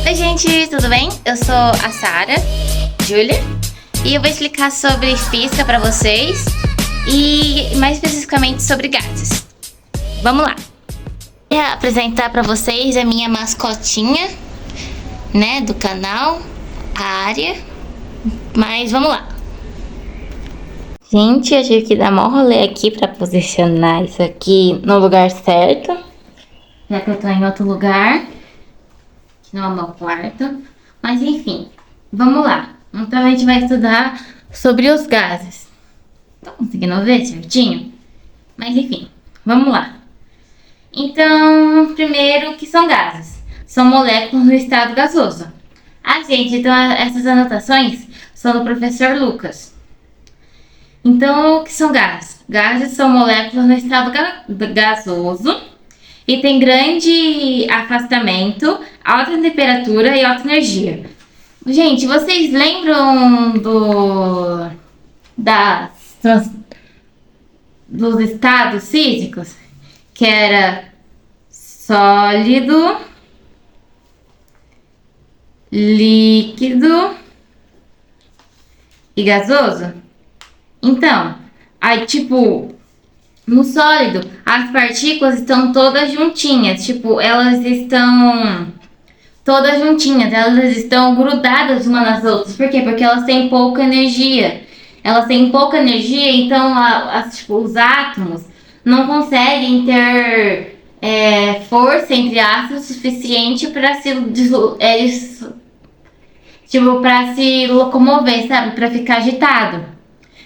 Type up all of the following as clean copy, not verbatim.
Oi gente, tudo bem? Eu sou a Sara Júlia e eu vou explicar sobre física para vocês e mais especificamente sobre gases. Vamos lá. Eu vou apresentar para vocês a minha mascotinha, né, do canal, a Área. Mas vamos lá. Gente, eu tive que dar maior rolê aqui para posicionar isso aqui no lugar certo, já que eu tô em outro lugar. Não é o meu quarto, mas enfim, vamos lá. Então a gente vai estudar sobre os gases. Tô conseguindo ver certinho? Mas enfim, vamos lá. Então, primeiro, o que são gases? São moléculas no estado gasoso. Ah, gente, então essas anotações são do professor Lucas. Então, o que são gases? Gases são moléculas no estado gasoso e tem grande afastamento, alta temperatura e alta energia. Gente, vocês lembram dos estados físicos? Que era sólido, líquido e gasoso? Então, aí tipo, no sólido, as partículas estão todas juntinhas, tipo, elas estão todas juntinhas, elas estão grudadas umas nas outras. Por quê? Porque elas têm pouca energia. Elas têm pouca energia, então tipo, os átomos não conseguem ter força, entre aspas, suficiente para para se locomover, sabe? Para ficar agitado.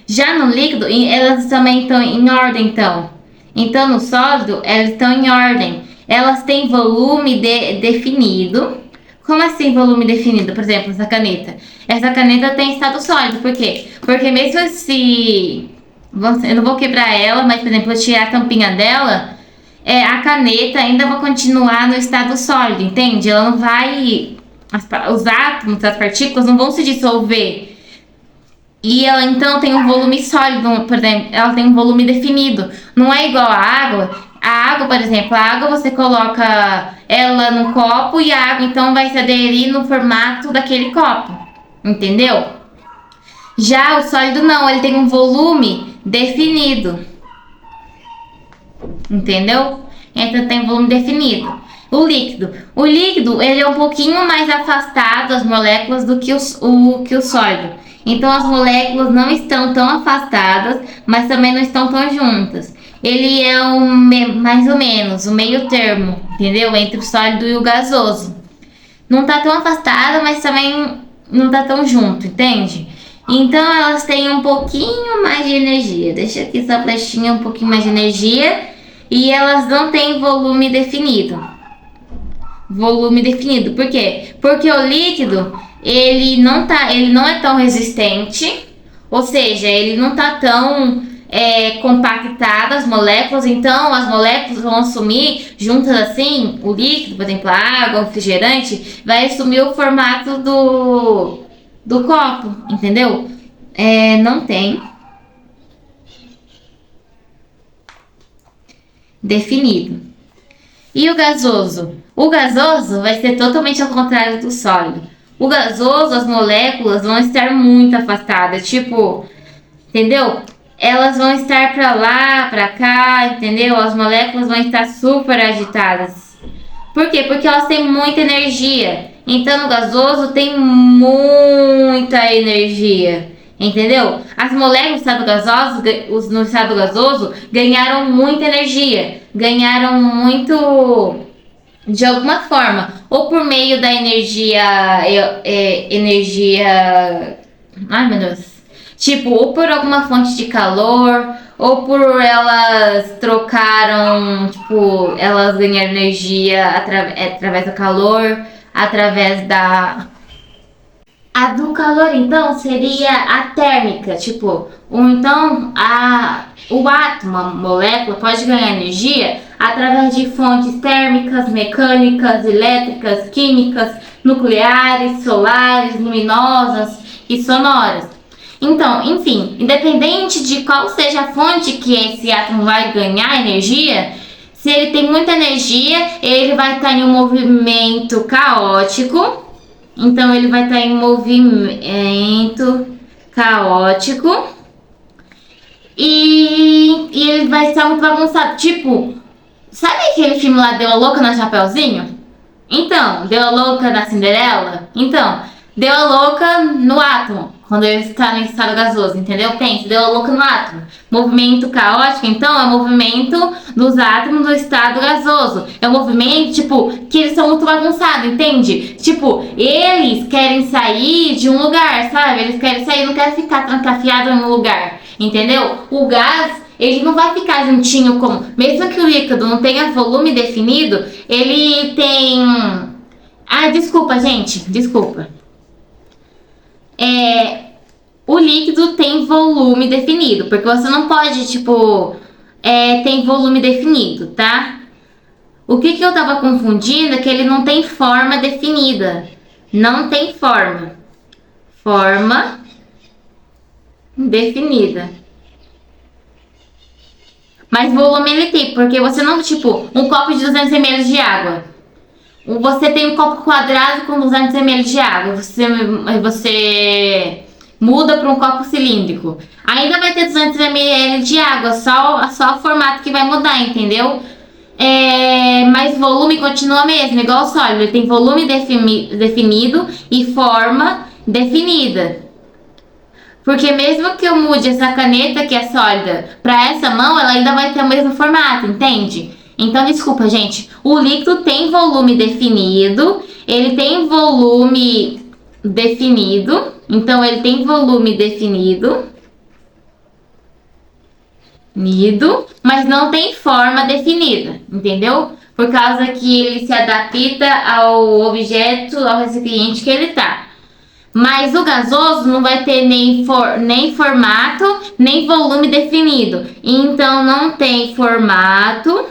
Já no líquido, elas também estão em ordem, então. Então, no sólido, elas estão em ordem. Elas têm volume definido. Como assim volume definido? Por exemplo, essa caneta. Essa caneta tem estado sólido. Por quê? Porque mesmo se... Eu não vou quebrar ela, mas, por exemplo, eu tirar a tampinha dela, a caneta ainda vai continuar no estado sólido, entende? Ela não vai... Os átomos, as partículas não vão se dissolver. E ela então tem um volume sólido, por exemplo, ela tem um volume definido. Não é igual à água. A água, por exemplo, a água você coloca ela no copo e a água então vai se aderir no formato daquele copo. Entendeu? Já o sólido não, ele tem um volume definido. Entendeu? Então tem um volume definido. O líquido, ele é um pouquinho mais afastado das moléculas do que o sólido. Então as moléculas não estão tão afastadas, mas também não estão tão juntas. Ele é mais ou menos o meio termo, entendeu? Entre o sólido e o gasoso. Não está tão afastada, mas também não está tão junto, entende? Então elas têm um pouquinho mais de energia. Deixa aqui essa flechinha, um pouquinho mais de energia. E elas não têm volume definido. Volume definido. Por quê? Porque o líquido... ele não é tão resistente, ou seja, ele não está tão compactado, as moléculas, então as moléculas vão assumir juntas assim, o líquido, por exemplo, a água, o refrigerante, vai assumir o formato do copo, entendeu? Não tem definido. E o gasoso? O gasoso vai ser totalmente ao contrário do sólido. O gasoso, as moléculas vão estar muito afastadas, tipo, entendeu? Elas vão estar para lá, para cá, entendeu? As moléculas vão estar super agitadas. Por quê? Porque elas têm muita energia. Então, no gasoso tem muita energia, entendeu? As moléculas no estado gasoso ganharam muita energia, ganharam muito... de alguma forma, ou por meio da energia, ai meu Deus, tipo, ou por alguma fonte de calor, ou por elas trocaram, tipo, elas ganharam energia através do calor, através a do calor, então, seria a térmica, tipo, então o átomo, a molécula, pode ganhar energia através de fontes térmicas, mecânicas, elétricas, químicas, nucleares, solares, luminosas e sonoras. Então, enfim, independente de qual seja a fonte que esse átomo vai ganhar energia, se ele tem muita energia, ele vai estar em um movimento caótico, Então ele vai estar em movimento caótico e ele vai estar muito bagunçado. Tipo, sabe aquele filme lá, Deu a Louca na Chapeuzinho? Então, Deu a Louca na Cinderela? Então, deu a louca no átomo, quando ele está no estado gasoso, entendeu? Pensa, deu a louca no átomo. Movimento caótico, então, é o movimento dos átomos do estado gasoso. É um movimento, tipo, que eles são muito bagunçados, entende? Tipo, eles querem sair de um lugar, sabe? Eles querem sair, não querem ficar trancafiado em um lugar, entendeu? O gás, ele não vai ficar juntinho como... Mesmo que o líquido não tenha volume definido, ele tem... Ah, desculpa, gente, desculpa. O líquido tem volume definido, porque você não pode, tipo, tem volume definido, tá? O que eu tava confundindo é que ele não tem forma definida. Não tem forma. Forma definida. Mas volume ele tem, porque você não, tipo, um copo de 200 ml de água. Você tem um copo quadrado com 200 ml de água. Você muda para um copo cilíndrico. Ainda vai ter 200 ml de água, só o formato que vai mudar, entendeu? Mas volume continua mesmo, igual o sólido. Ele tem volume definido e forma definida. Porque mesmo que eu mude essa caneta que é sólida para essa mão, ela ainda vai ter o mesmo formato, entende? Então, desculpa, gente. O líquido tem volume definido. Ele tem volume definido. Então, ele tem volume definido. Mas não tem forma definida, entendeu? Por causa que ele se adapta ao objeto, ao recipiente que ele tá. Mas o gasoso não vai ter nem formato, nem volume definido. Então, não tem formato,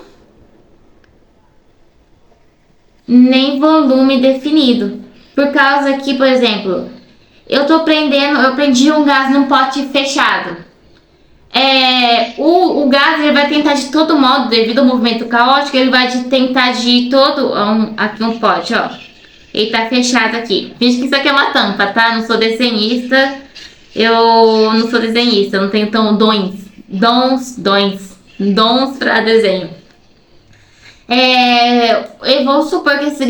nem volume definido. Por causa que, por exemplo, eu prendi um gás num pote fechado. O gás ele vai tentar de todo modo, devido ao movimento caótico, ele vai tentar de todo... aqui um pote, ó. Ele tá fechado aqui. Finge que isso aqui é uma tampa, tá? Não sou desenhista. Eu não sou desenhista, eu não tenho dons pra desenho. Eu vou supor que esse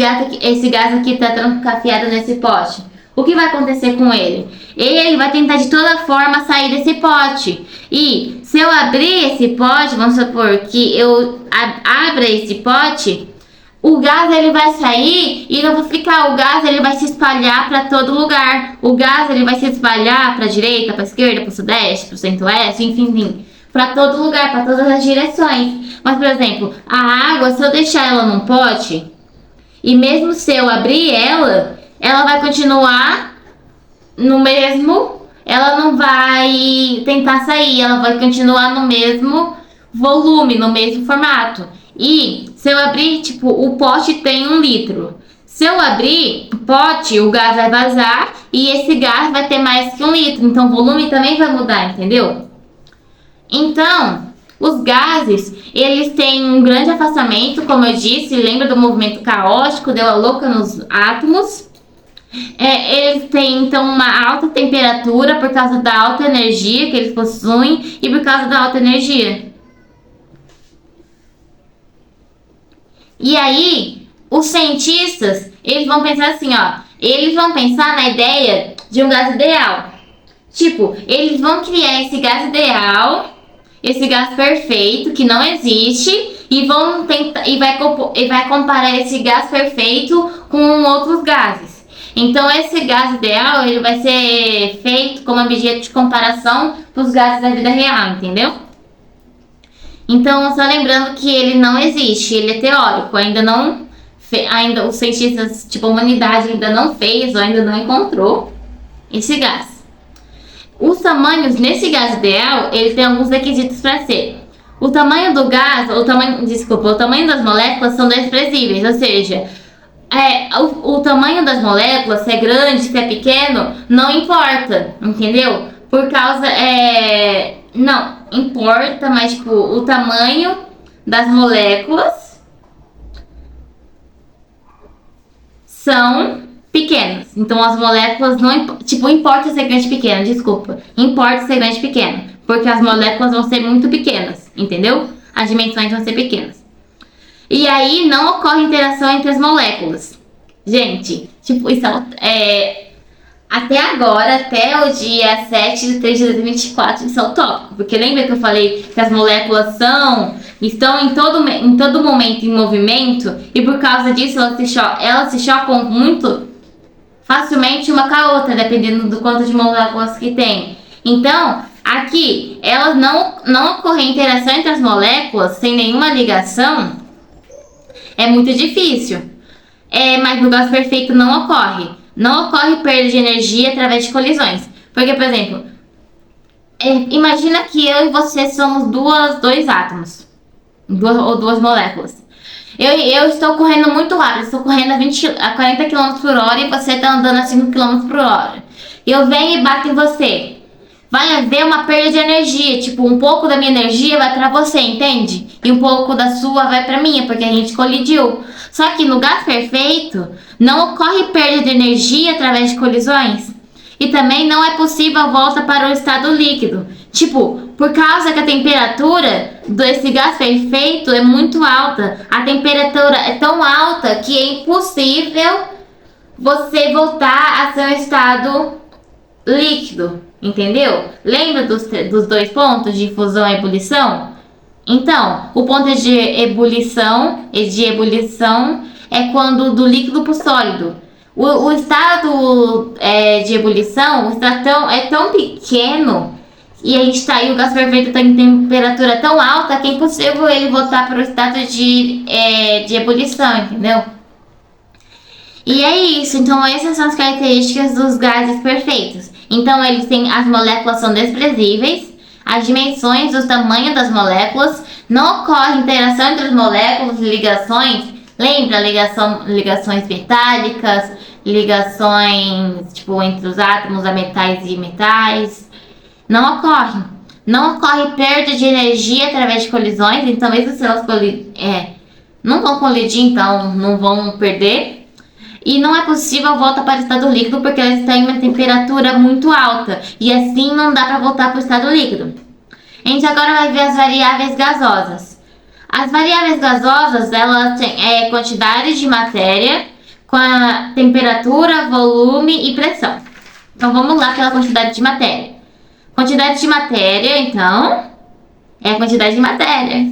gás aqui tá trancafiado nesse pote. O que vai acontecer com ele? Ele vai tentar de toda forma sair desse pote. E se eu abrir esse pote, vamos supor que eu abra esse pote, o gás ele vai sair e não vai ficar. O gás ele vai se espalhar para todo lugar. O gás ele vai se espalhar para a direita, para a esquerda, para o sudeste, para o centro-oeste, enfim. Para todo lugar, para todas as direções. Mas, por exemplo, a água, se eu deixar ela num pote, e mesmo se eu abrir ela vai continuar no mesmo, ela não vai tentar sair, ela vai continuar no mesmo volume, no mesmo formato. E se eu abrir, tipo, o pote tem 1 litro. Se eu abrir o pote, o gás vai vazar e esse gás vai ter mais que 1 litro. Então o volume também vai mudar, entendeu? Então, os gases, eles têm um grande afastamento, como eu disse, lembra do movimento caótico, deu a louca nos átomos. Eles têm, então, uma alta temperatura por causa da alta energia que eles possuem e por causa da alta energia. E aí, os cientistas, eles vão pensar assim, ó. Eles vão pensar na ideia de um gás ideal. Tipo, eles vão criar esse gás ideal, esse gás perfeito que não existe e vão tentar e vai comparar esse gás perfeito com outros gases. Então esse gás ideal ele vai ser feito como objeto de comparação para os gases da vida real, entendeu? Então só lembrando que ele não existe, ele é teórico, ainda os cientistas, tipo a humanidade ainda não fez ou ainda não encontrou esse gás. Os tamanhos nesse gás ideal, ele tem alguns requisitos para ser. O tamanho do gás, o tamanho das moléculas são desprezíveis, ou seja, o tamanho das moléculas, se é grande, se é pequeno, não importa, entendeu? Por causa, não, importa, mas tipo, o tamanho das moléculas são pequenas. Então as moléculas não... Tipo, importa ser grande ou pequena, desculpa. Importa ser grande ou pequena. Porque as moléculas vão ser muito pequenas, entendeu? As dimensões vão ser pequenas. E aí não ocorre interação entre as moléculas. Gente, tipo, isso até agora, até o dia 7 de 3 de 2024, isso é utópico. Porque lembra que eu falei que as moléculas estão em todo momento em movimento, e por causa disso elas se chocam muito facilmente uma com a outra, dependendo do quanto de moléculas que tem. Então, aqui, elas não ocorre interação entre as moléculas sem nenhuma ligação, é muito difícil. Mas no gás perfeito não ocorre. Não ocorre perda de energia através de colisões. Porque, por exemplo, imagina que eu e você somos dois átomos. Duas moléculas. Eu estou correndo muito rápido, estou correndo a 40 km por hora e você está andando a 5 km por hora. Eu venho e bato em você. Vai haver uma perda de energia, tipo, um pouco da minha energia vai para você, entende? E um pouco da sua vai para minha, porque a gente colidiu. Só que no gás perfeito, não ocorre perda de energia através de colisões. E também não é possível a volta para o estado líquido. Tipo, por causa que a temperatura desse gás perfeito é muito alta. A temperatura é tão alta que é impossível você voltar a seu estado líquido, entendeu? Lembra dos dois pontos de fusão e ebulição? Então, o ponto de ebulição é quando do líquido para o sólido. O estado de ebulição é tão pequeno e o gás perfeito está em temperatura tão alta que é impossível ele voltar para o estado de ebulição, entendeu? E é isso. Então, essas são as características dos gases perfeitos. Então, as moléculas são desprezíveis, as dimensões do tamanho das moléculas, não ocorre interação entre as moléculas, ligações. Lembra ligações metálicas, ligações tipo entre os átomos a metais e metais. Não ocorre. Não ocorre perda de energia através de colisões. Então, mesmo se elas não vão colidir, então não vão perder. E não é possível a volta para o estado líquido porque elas estão em uma temperatura muito alta. E assim não dá para voltar para o estado líquido. A gente agora vai ver as variáveis gasosas. As variáveis gasosas, elas têm quantidade de matéria com a temperatura, volume e pressão. Então vamos lá pela quantidade de matéria. Quantidade de matéria, então, é a quantidade de matéria.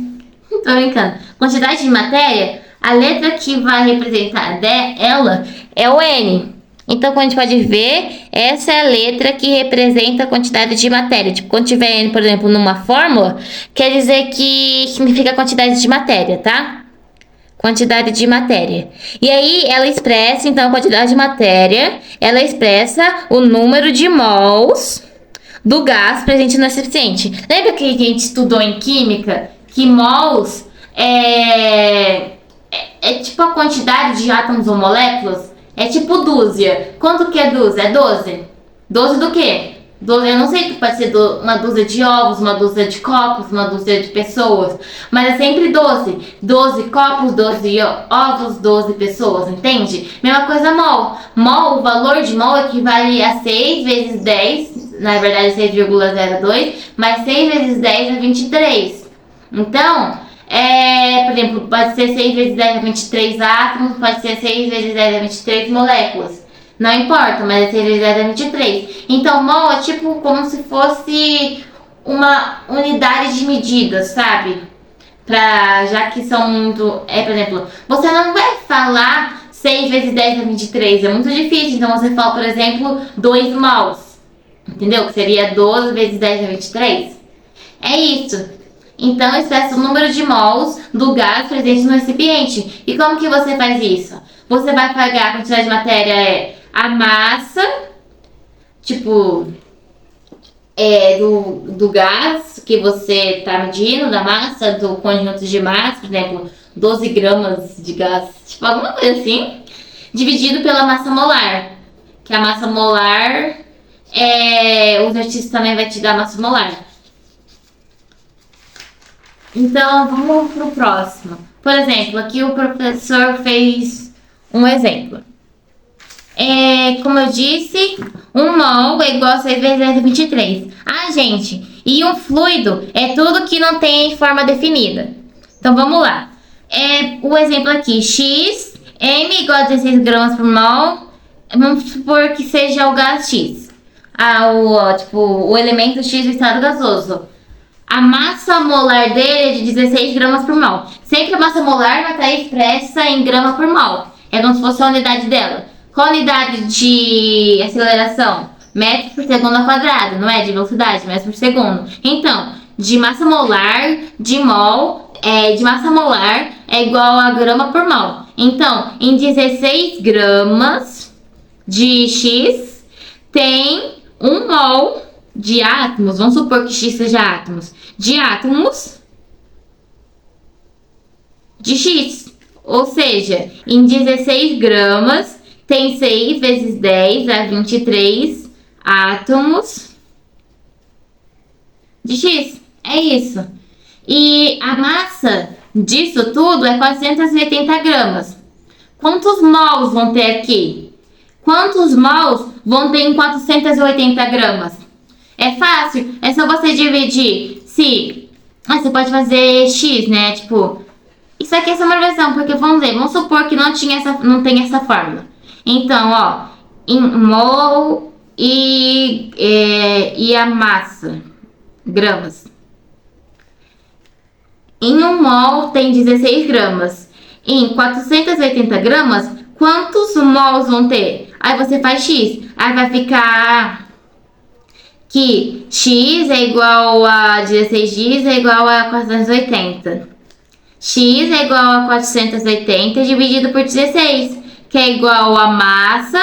Tô brincando. Quantidade de matéria, a letra que vai representar ela é o N. Então, como a gente pode ver, essa é a letra que representa a quantidade de matéria. Tipo, quando tiver N, por exemplo, numa fórmula, quer dizer que significa quantidade de matéria, tá? Quantidade de matéria. E aí, ela expressa, então, a quantidade de matéria, ela expressa o número de mols do gás presente no recipiente. Lembra que a gente estudou em química que mols é tipo a quantidade de átomos ou moléculas? É tipo dúzia. Quanto que é dúzia? É 12. 12 do quê? 12, eu não sei que pode ser uma dúzia de ovos, uma dúzia de copos, uma dúzia de pessoas. Mas é sempre 12. 12 copos, 12 ovos, 12 pessoas, entende? Mesma coisa mol. Mol, o valor de mol equivale a 6 vezes 10. Na verdade 6,02. Mas 6 vezes 10 é 23. Então... por exemplo, pode ser 6 vezes 10 é 23 átomos, pode ser 6 vezes 10 é 23 moléculas. Não importa, mas é 6 vezes 10 é 23. Então, mol é tipo como se fosse uma unidade de medida, sabe? Já que são muito... por exemplo, você não vai falar 6 vezes 10 é 23, é muito difícil. Então, você fala, por exemplo, 2 mols. Entendeu? Que seria 12 vezes 10 é 23. É isso. Então, expressa o número de mols do gás presente no recipiente. E como que você faz isso? Você vai pegar a quantidade de matéria, a massa, tipo, do gás que você está medindo, da massa, do conjunto de massa, por exemplo, 12 gramas de gás, tipo, alguma coisa assim, dividido pela massa molar. Que a massa molar, o exercício também vai te dar a massa molar. Então, vamos pro próximo. Por exemplo, aqui o professor fez um exemplo. como eu disse, 1 mol é igual a 6 vezes 10 a 23. Ah, gente, e um fluido é tudo que não tem forma definida. Então, vamos lá. O exemplo aqui, x, m igual a 16 gramas por mol. Vamos supor que seja o gás x. O elemento x do estado gasoso. A massa molar dele é de 16 gramas por mol. Sempre a massa molar vai estar expressa em grama por mol. É como se fosse a unidade dela. Qual a unidade de aceleração? Metros por segundo ao quadrado, não é? De velocidade, metros por segundo. Então, de massa molar, de massa molar é igual a grama por mol. Então, em 16 gramas de x, tem 1 mol de átomos. Vamos supor que x seja átomos. De átomos de x. Ou seja, em 16 gramas tem 6 vezes 10 a 23 átomos de x. É isso. E a massa disso tudo é 480 gramas. Quantos mols vão ter aqui? Quantos mols vão ter em 480 gramas? É fácil. É só você dividir. Você pode fazer x, né? Tipo, isso aqui é só uma versão, porque vamos supor que não tem essa fórmula. Então, ó, em mol e a massa, gramas. Em 1 mol tem 16 gramas. Em 480 gramas, quantos mols vão ter? Aí você faz x. Aí vai ficar que x é igual a 16x é igual a 480. X é igual a 480 dividido por 16, que é igual a massa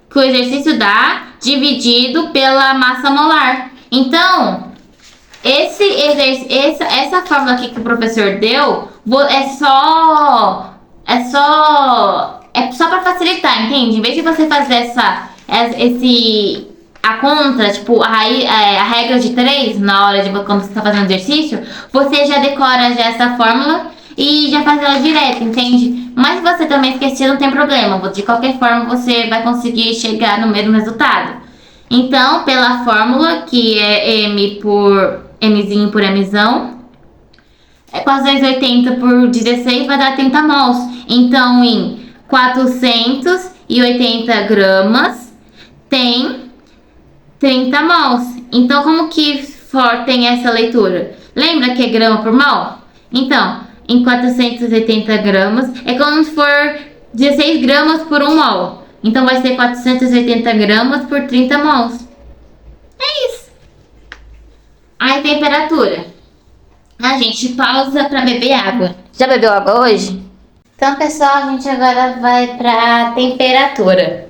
que o exercício dá dividido pela massa molar. Então, essa fórmula aqui que o professor deu é só para facilitar, entende? Em vez de você fazer a conta, tipo, a regra de 3 na hora de quando você está fazendo exercício, você já decora essa fórmula e já faz ela direto, entende? Mas se você também esquecer, não tem problema. De qualquer forma, você vai conseguir chegar no mesmo resultado. Então, pela fórmula, que é Mzinho por Mzão, 480 por 16 vai dar 30 mols. Então, em 480 gramas tem 30 mols. Então, como que tem essa leitura? Lembra que é grama por mol? Então, em 480 gramas é como se for 16 gramas por 1 mol. Então, vai ser 480 gramas por 30 mols. É isso. Aí, temperatura. A gente pausa para beber água. Já bebeu água hoje? Então, pessoal, a gente agora vai para temperatura.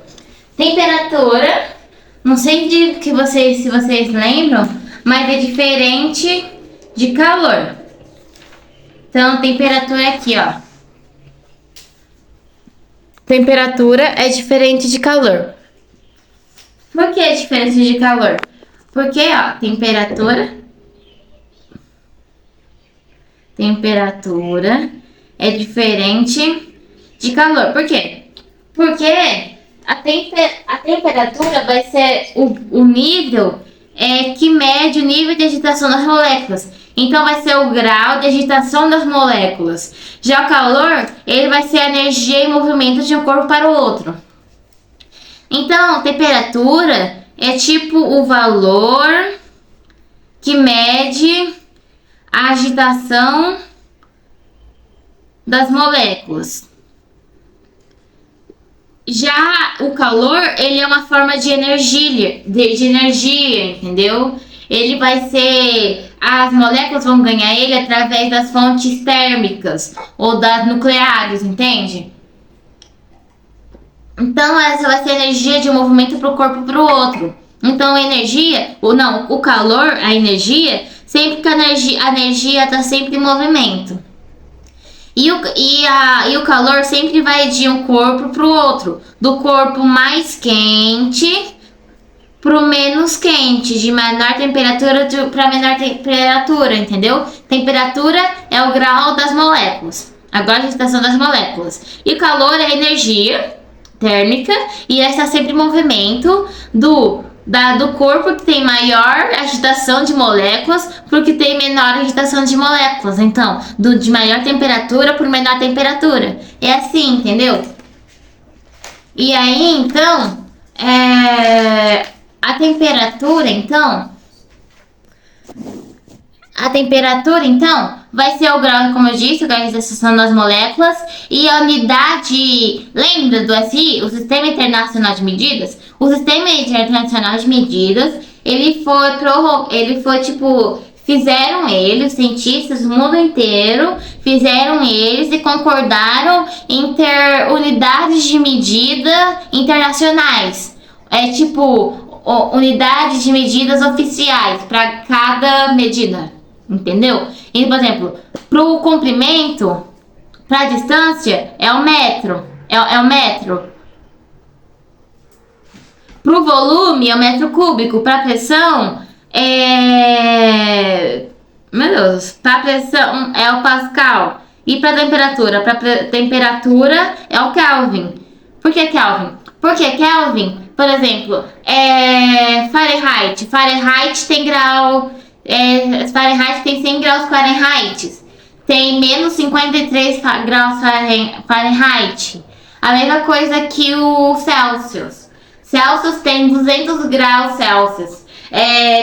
Temperatura, não sei se vocês lembram, mas é diferente de calor. Então, temperatura aqui, ó. Temperatura é diferente de calor. Por que é diferente de calor? Porque, ó, temperatura é diferente de calor. Por quê? Porque a temperatura vai ser o nível que mede o nível de agitação das moléculas. Então, vai ser o grau de agitação das moléculas. Já o calor, ele vai ser a energia em movimento de um corpo para o outro. Então, temperatura é tipo o valor que mede a agitação das moléculas. Já o calor, ele é uma forma de energia, entendeu? Ele vai ser... As moléculas vão ganhar ele através das fontes térmicas ou das nucleares, entende? Então, essa vai ser a energia de um movimento para o corpo para o outro. Então, o calor, a energia, sempre que a energia está sempre em movimento. E o calor sempre vai de um corpo para o outro. Do corpo mais quente para o menos quente. De menor temperatura para menor temperatura, entendeu? Temperatura é o grau das moléculas. Agora a agitação das moléculas. E o calor é a energia térmica e ela está sempre em movimento do corpo que tem maior agitação de moléculas para o que tem menor agitação de moléculas. Então, de maior temperatura por menor temperatura. É assim, entendeu? E aí, então, a temperatura, vai ser o grau, como eu disse, o grau de agitação das moléculas e a unidade, lembra do SI, o Sistema Internacional de Medidas? O Sistema Internacional de Medidas, ele foi tipo, fizeram os cientistas do mundo inteiro, fizeram eles e concordaram em ter unidades de medida internacionais. É tipo, unidades de medidas oficiais para cada medida. Entendeu? E, por exemplo, para o comprimento, para a distância, é o metro. É o metro. Para o volume, é o metro cúbico. Para a pressão, meu Deus. Para a pressão, é o pascal. E para a temperatura? Para a temperatura, é o Kelvin. Por que Kelvin? Porque Kelvin, por exemplo, Fahrenheit. Fahrenheit tem grau... Fahrenheit tem 100 graus Fahrenheit, tem menos 53 graus Fahrenheit. A mesma coisa que o Celsius. Celsius tem 200 graus Celsius.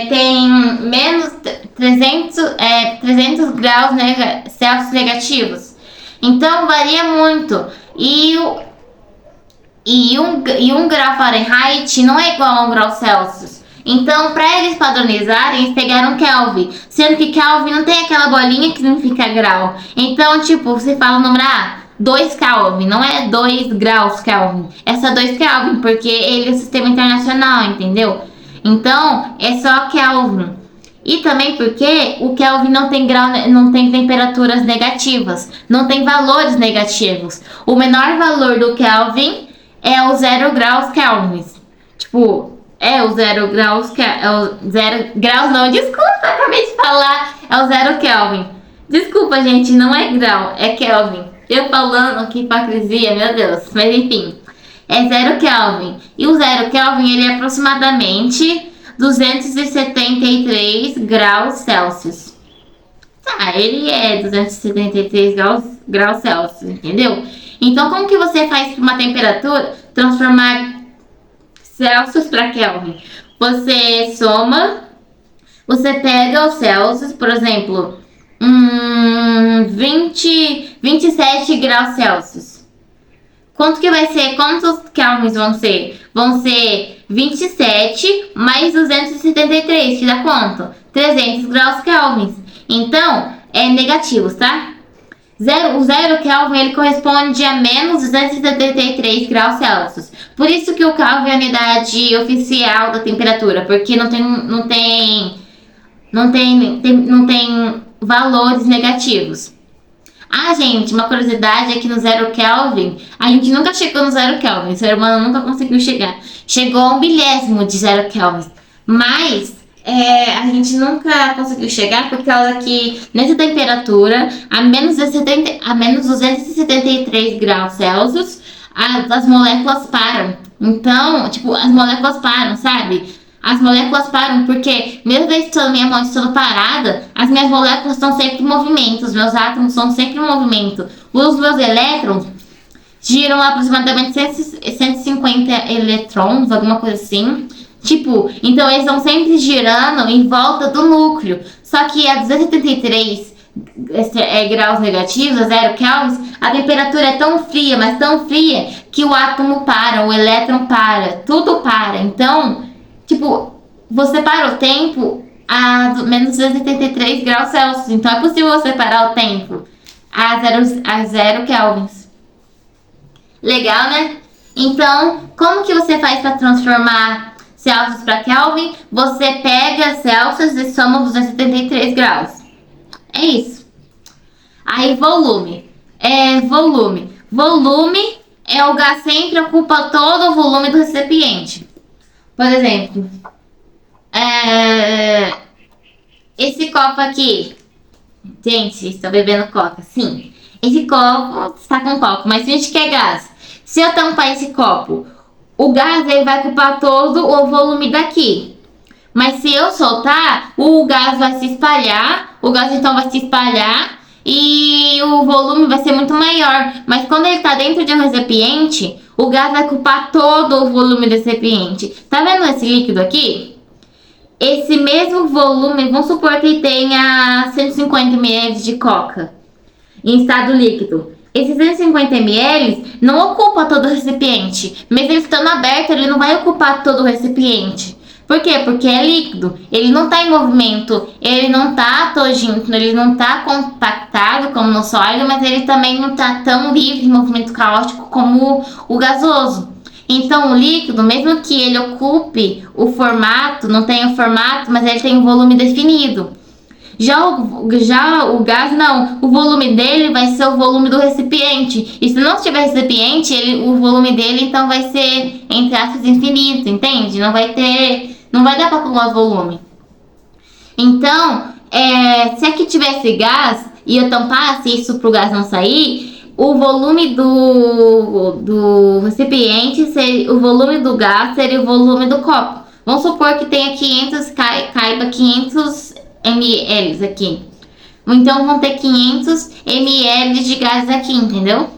Tem menos 300 graus Celsius negativos. Então varia muito. E um grau Fahrenheit não é igual a um grau Celsius. Então, para eles padronizarem, eles pegaram Kelvin. Sendo que Kelvin não tem aquela bolinha que significa grau. Então, tipo, você fala o número 2 Kelvin. Não é 2 graus Kelvin. É só 2 Kelvin, porque ele é o sistema internacional, entendeu? Então, é só Kelvin. E também porque o Kelvin não tem temperaturas negativas. Não tem valores negativos. O menor valor do Kelvin é o 0 graus Kelvin. Tipo... o 0 graus, não, desculpa, acabei de falar, é o 0 Kelvin. Desculpa, gente, não é grau, é Kelvin. Eu falando, que hipocrisia, meu Deus, mas enfim, é 0 Kelvin. E o 0 Kelvin, ele é aproximadamente 273 graus Celsius. Tá, ele é 273 graus Celsius, entendeu? Então, como que você faz para uma temperatura transformar Celsius para Kelvin? Você soma, você pega os Celsius, por exemplo, 27 graus Celsius. Quanto que vai ser? Quantos Kelvins vão ser? Vão ser 27 mais 273, que dá quanto? 300 graus Kelvins. Então, é negativos, tá? O 0 Kelvin, ele corresponde a menos 273 graus Celsius. Por isso que o Kelvin é a unidade oficial da temperatura, porque não tem valores negativos. Gente, uma curiosidade é que no 0 Kelvin, a gente nunca chegou no 0 Kelvin, o ser humano nunca conseguiu chegar. Chegou a 1/1000 de 0 Kelvin, mas a gente nunca conseguiu chegar por causa que nessa temperatura, a menos 273 graus Celsius, as moléculas param. Então, tipo, as moléculas param, sabe? As moléculas param porque, mesmo eu minha mão estando parada, as minhas moléculas estão sempre em movimento, os meus átomos estão sempre em movimento. Os meus elétrons giram aproximadamente 150 eletrons, alguma coisa assim. Tipo, então eles estão sempre girando em volta do núcleo. Só que a 273 graus negativos, a 0 Kelvin, a temperatura é tão fria, mas tão fria, que o átomo para, o elétron para, tudo para. Então, tipo, você para o tempo a menos 273 graus Celsius. Então é possível você parar o tempo a 0 Kelvins. Legal, né? Então, como que você faz para transformar Celsius para Kelvin? Você pega Celsius e soma 273 graus. É isso. Aí, volume. Volume é o gás sempre ocupa todo o volume do recipiente. Por exemplo, esse copo aqui. Gente, estou bebendo coca, sim. Esse copo está com copo, mas finge que é gás. Se eu tampar esse copo, o gás ele vai ocupar todo o volume daqui. Mas se eu soltar, o gás vai se espalhar, o gás então vai se espalhar e o volume vai ser muito maior. Mas quando ele está dentro de um recipiente, o gás vai ocupar todo o volume do recipiente. Tá vendo esse líquido aqui? Esse mesmo volume, vamos supor que tenha 150 ml de coca em estado líquido. Esses 150 ml não ocupa todo o recipiente. Mesmo ele estando aberto, ele não vai ocupar todo o recipiente. Por quê? Porque é líquido. Ele não está em movimento, ele não está tojinho, ele não está compactado como no sólido, mas ele também não está tão livre em movimento caótico como o gasoso. Então, o líquido, mesmo que ele ocupe o formato, não tenha o formato, mas ele tem um volume definido. Já o gás, não. O volume dele vai ser o volume do recipiente. E se não tiver recipiente, o volume dele, então, vai ser, entre aspas, infinito, entende? Não vai dar para acumular volume. Então, se aqui tivesse gás e eu tampasse isso para o gás não sair, o volume do recipiente, o volume do gás seria o volume do copo. Vamos supor que tenha 500, caiba 500 ml aqui. Então vão ter 500 ml de gás aqui, entendeu?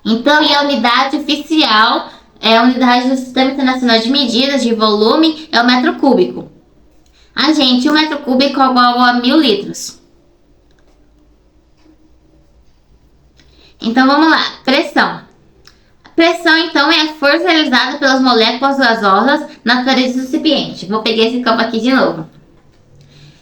Então, e a unidade oficial, a unidade do Sistema Internacional de Medidas de Volume é o metro cúbico. Gente, o metro cúbico é igual a 1000 litros. Então vamos lá, pressão. Pressão, então, é a força realizada pelas moléculas gasosas nas paredes do recipiente. Vou pegar esse copo aqui de novo.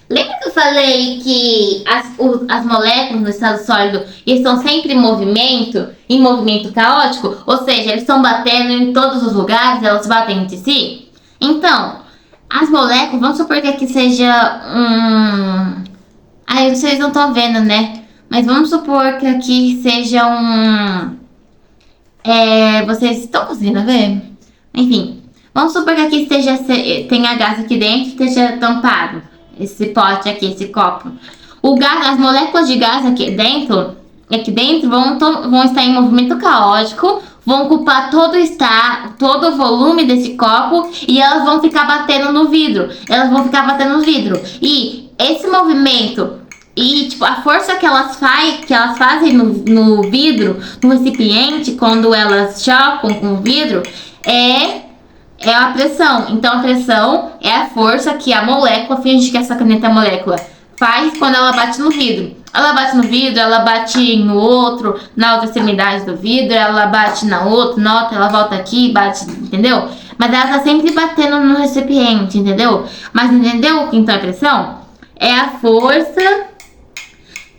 Lembra que eu falei que as moléculas no estado sólido estão sempre em movimento caótico? Ou seja, eles estão batendo em todos os lugares, elas batem entre si? Então, as moléculas, vamos supor que aqui seja vocês não estão vendo, né? Mas vamos supor que aqui seja vocês estão conseguindo ver? Enfim, vamos supor que aqui tenha gás aqui dentro e esteja tampado. Esse pote aqui, esse copo. As moléculas de gás aqui dentro vão estar em movimento caótico, vão ocupar todo o volume desse copo e elas vão ficar batendo no vidro. E esse movimento e a força que elas fazem no vidro, no recipiente, quando elas chocam com o vidro, é a pressão. Então a pressão é a força que a molécula, finge que essa caneta é a molécula, faz quando ela bate no vidro. Ela bate no vidro, ela bate no outro, na outra extremidade do vidro, ela bate na outra, ela volta aqui, bate, entendeu? Mas ela tá sempre batendo no recipiente, entendeu? Mas entendeu o que então é pressão? É a força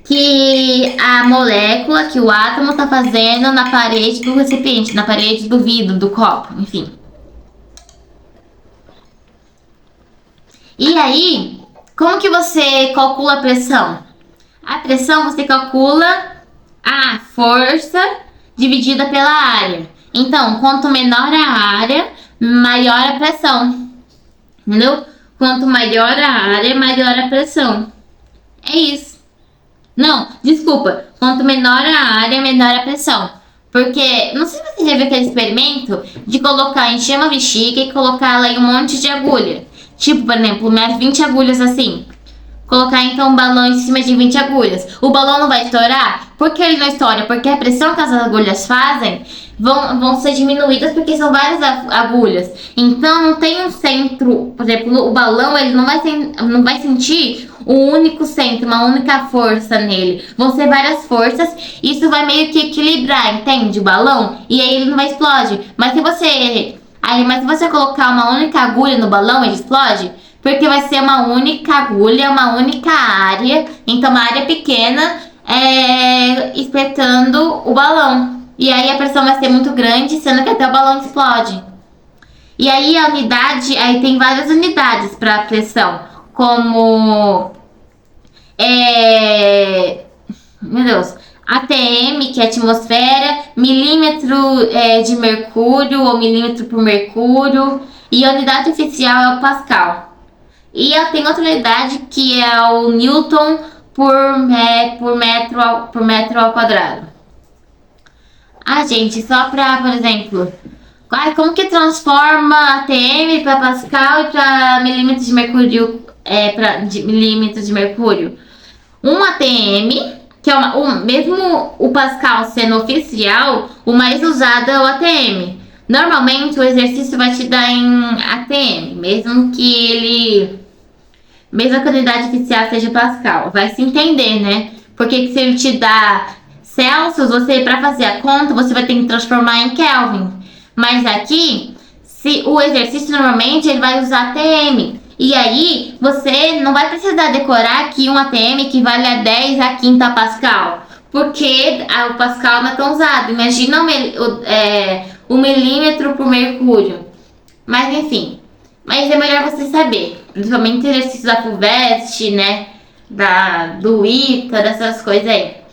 que a molécula, que o átomo tá fazendo na parede do recipiente, na parede do vidro, do copo, enfim. E aí, como que você calcula a pressão? A pressão você calcula a força dividida pela área. Então, quanto menor a área, maior a pressão. Entendeu? Quanto maior a área, maior a pressão. É isso. Não, desculpa. Quanto menor a área, menor a pressão. Porque, não sei se você já viu aquele experimento de encher uma bexiga e colocar ela em um monte de agulha. Tipo, por exemplo, umas 20 agulhas assim. Colocar então um balão em cima de 20 agulhas. O balão não vai estourar? Por que ele não estoura? Porque a pressão que as agulhas fazem vão ser diminuídas porque são várias agulhas. Então não tem um centro. Por exemplo, o balão ele não vai sentir um único centro, uma única força nele. Vão ser várias forças. Isso vai meio que equilibrar, entende? O balão. E aí ele não vai explodir. Mas se você colocar uma única agulha no balão, ele explode? Porque vai ser uma única agulha, uma única área. Então, uma área pequena espetando o balão. E aí a pressão vai ser muito grande, sendo que até o balão explode. E aí a unidade, aí tem várias unidades para pressão. Como... meu Deus... ATM, que é atmosfera, milímetro de mercúrio ou milímetro por mercúrio. E a unidade oficial é o Pascal. E tem outra unidade que é o Newton por metro ao quadrado. Ah, gente, só pra, por exemplo, como que transforma ATM para Pascal e para milímetros de mercúrio, milímetros de mercúrio? Um ATM, que é mesmo o Pascal sendo oficial, o mais usado é o ATM. Normalmente o exercício vai te dar em ATM, mesmo que a unidade oficial seja Pascal, vai se entender, né? Porque se ele te dá Celsius, para fazer a conta, você vai ter que transformar em Kelvin. Mas aqui, se o exercício normalmente ele vai usar ATM. E aí, você não vai precisar decorar aqui um ATM que vale a 10 a quinta Pascal. Porque o Pascal não é tão usado. Imagina o milímetro por mercúrio. Mas enfim. Mas é melhor você saber. Principalmente exercícios da FUVEST, né? Do ITA, dessas coisas aí.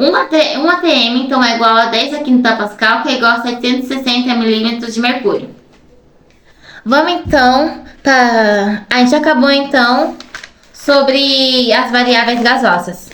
Um ATM, então, é igual a 10 a quinta Pascal, que é igual a 760 milímetros de mercúrio. Vamos então, a gente acabou então sobre as variáveis gasosas.